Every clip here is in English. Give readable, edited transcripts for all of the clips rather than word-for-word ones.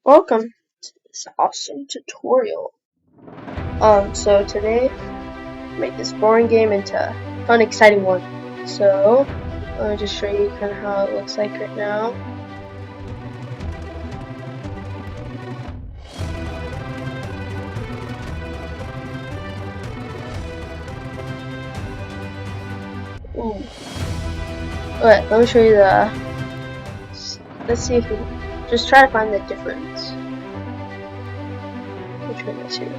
Welcome to this awesome tutorial. So today, make this boring game into a fun, exciting one. So, let me just show you kind of how it looks like right now. Ooh. Okay, let me show you let's see if we just try to find the difference between the two.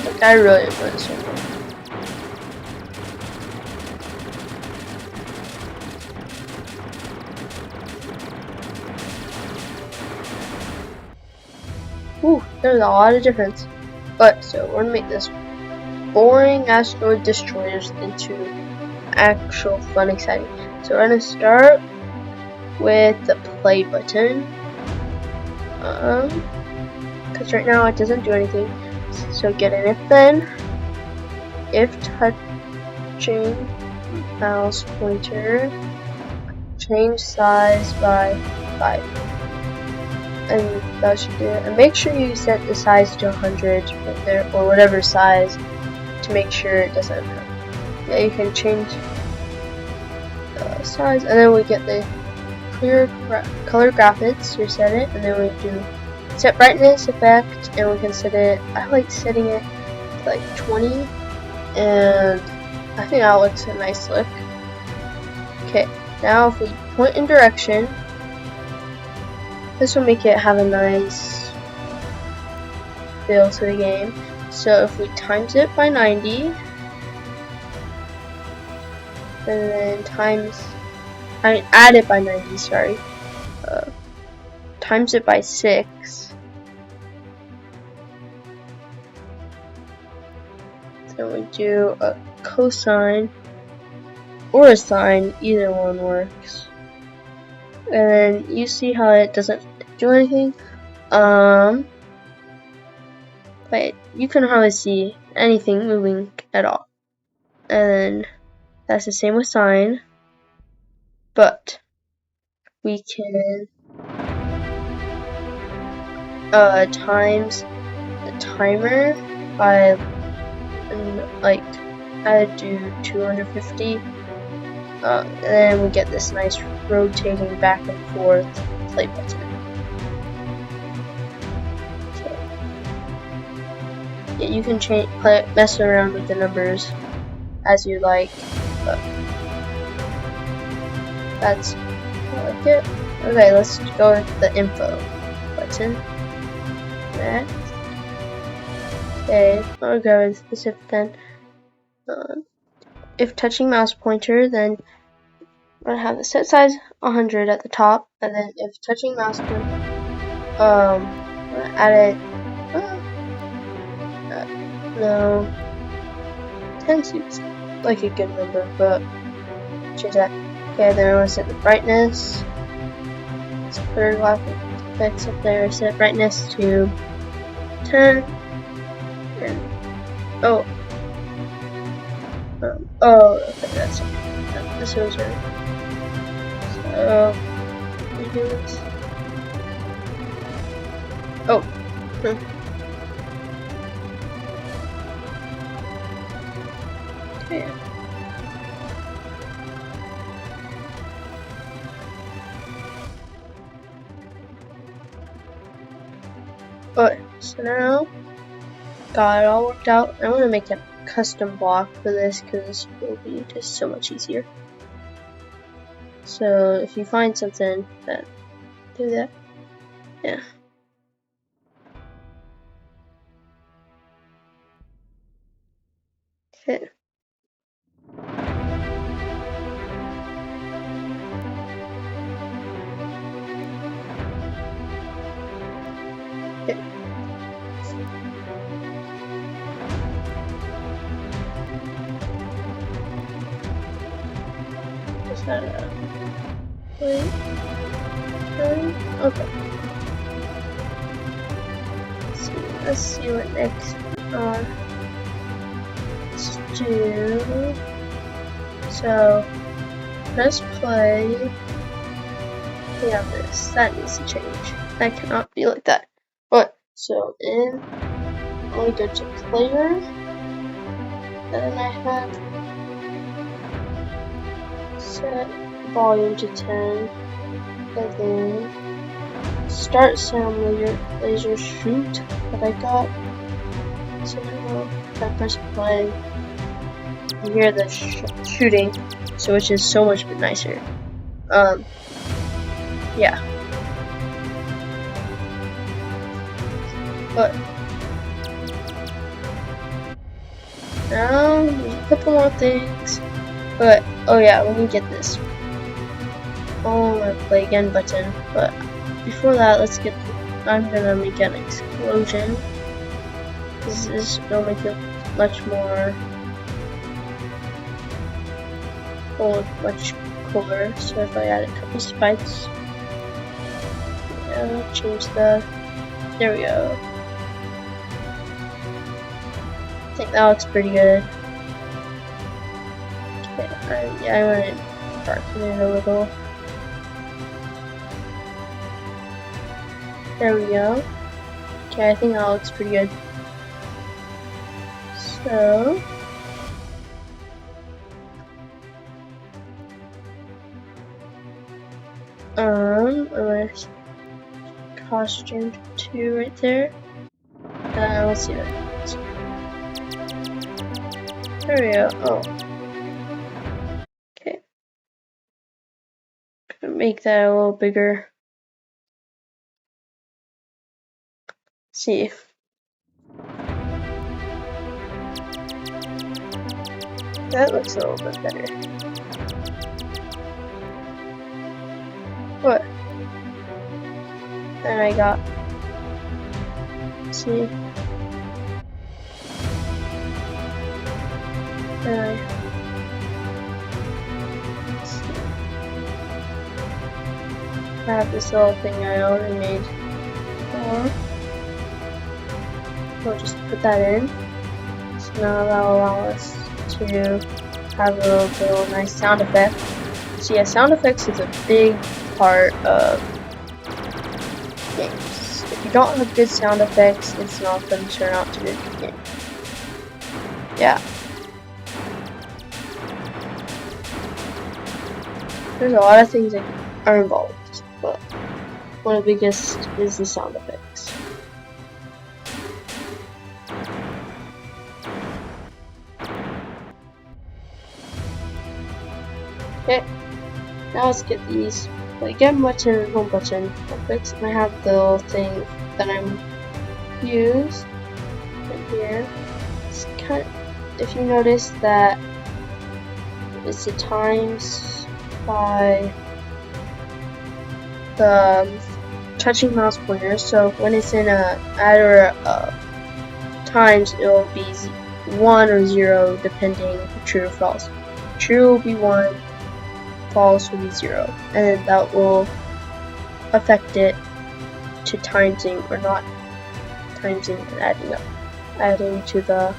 Like, I really enjoy this one. Ooh, there's a lot of difference. But, so we're gonna make this boring asteroid destroyers into actual fun, exciting. So we're gonna start with the play button. Because right now it doesn't do anything. So get an if then. If touching mouse pointer, change size by 5. And that should do it. And make sure you set the size to 100 right there, or whatever size, to make sure it doesn't hurt. Yeah, you can change the size, and then we get the clear color graphics. We set it, and then we do set brightness effect, and we can set it. I like setting it to like 20, and I think that looks a nice look. Okay, now if we point in direction, this will make it have a nice feel to the game. So if we times it by 90, and then add it by 90, sorry, times it by 6, then we do a cosine or a sine, either one works. And then you see how it doesn't do anything, but you can hardly see anything moving at all. And that's the same with sine, but we can times the timer by like add to 250, and then we get this nice rotating back and forth play button. Okay. Yeah, you can mess around with the numbers as you like, but that's I like it. Okay, let's go with the info button. Next. Okay, I'll go with specific then. If touching mouse pointer, then I'm gonna have the set size 100 at the top, and then if touching mouse pointer, I'm gonna add it. No, 10 seems like a good number, but change that. Okay, then I'm gonna set the brightness. It's clear graphics up there. Set brightness to 10. And oh, okay, that's it. This was right. So we do this. Oh. Okay. Okay, so now got it all worked out. I'm gonna make a custom block for this because it will be just so much easier. So if you find something, then do that. Yeah. Okay. Just wait. Okay. Let's see what next. Let's do. So press play. we have this. That needs to change. That cannot be like that. But so in only go to player. Then I have set volume to 10. And then start sound laser shoot that I got. So if I press play, you hear the shooting, so which is so much nicer. Yeah. But now there's a couple more things. But oh yeah, let me get this. Oh, my play again button. But before that, let's get. I'm gonna make an explosion. This will make it much more much cooler. So if I add a couple spikes, change the. There we go. I think that looks pretty good. Okay, yeah, I want to darken it a little. There we go. Okay, I think that looks pretty good. So I'm gonna costume 2 right there. Let's see that. There we go. Oh. Okay. Gonna make that a little bigger. See. That looks a little bit better. What? Then I got. See. Then I have this little thing I already made. We'll just put that in. So now that'll allow us to have a little bit of a nice sound effect. So yeah, sound effects is a big part of games. If you don't have good sound effects, it's not going to turn out to be a good game. Yeah. There's a lot of things that are involved, but one of the biggest is the sound effects. Okay, now let's get these. Like get button and home button. I have the little thing that I'm used right here. It's kind of, if you notice that it's the times by the touching mouse pointer. So when it's in a add or a times, it will be 1 or 0 depending true or false. True will be 1. False will be 0, and then that will affect it to timesing or not timesing and adding to the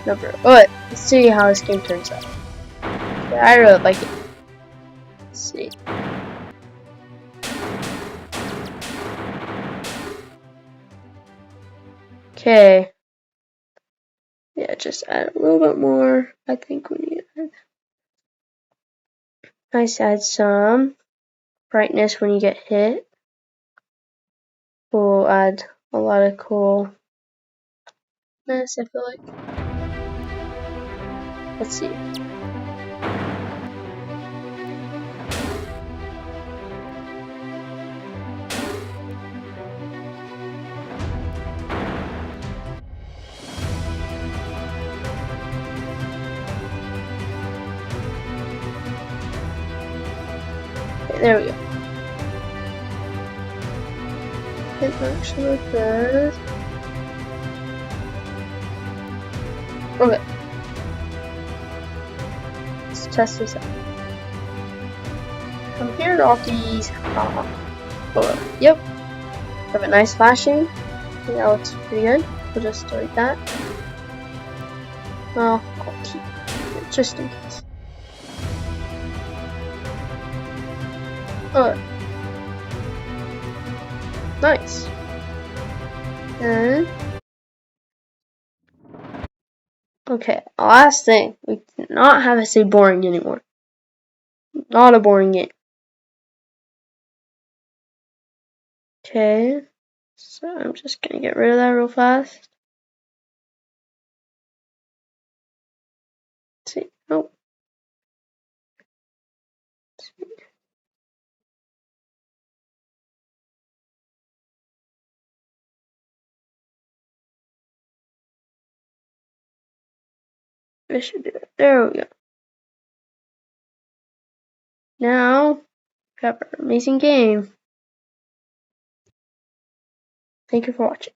number. But let's see how this game turns out. Okay, I really like it. Let's see. Okay. Yeah, just add a little bit more. I think we need to nice, add some brightness when you get hit. We'll add a lot of coolness, I feel like. Let's see. Okay, there we go. It actually look good. Okay. Let's test this out. Come here, Rockies. Yep. Have a nice flashing. I think that looks pretty good. We'll just do like that. Well, I'll keep it just in case. Oh, nice. And okay, last thing. We cannot have it say boring anymore. Not a boring game. Okay. So I'm just gonna get rid of that real fast. Let's see. Nope. This should do it. There we go. Now we have our amazing game. Thank you for watching.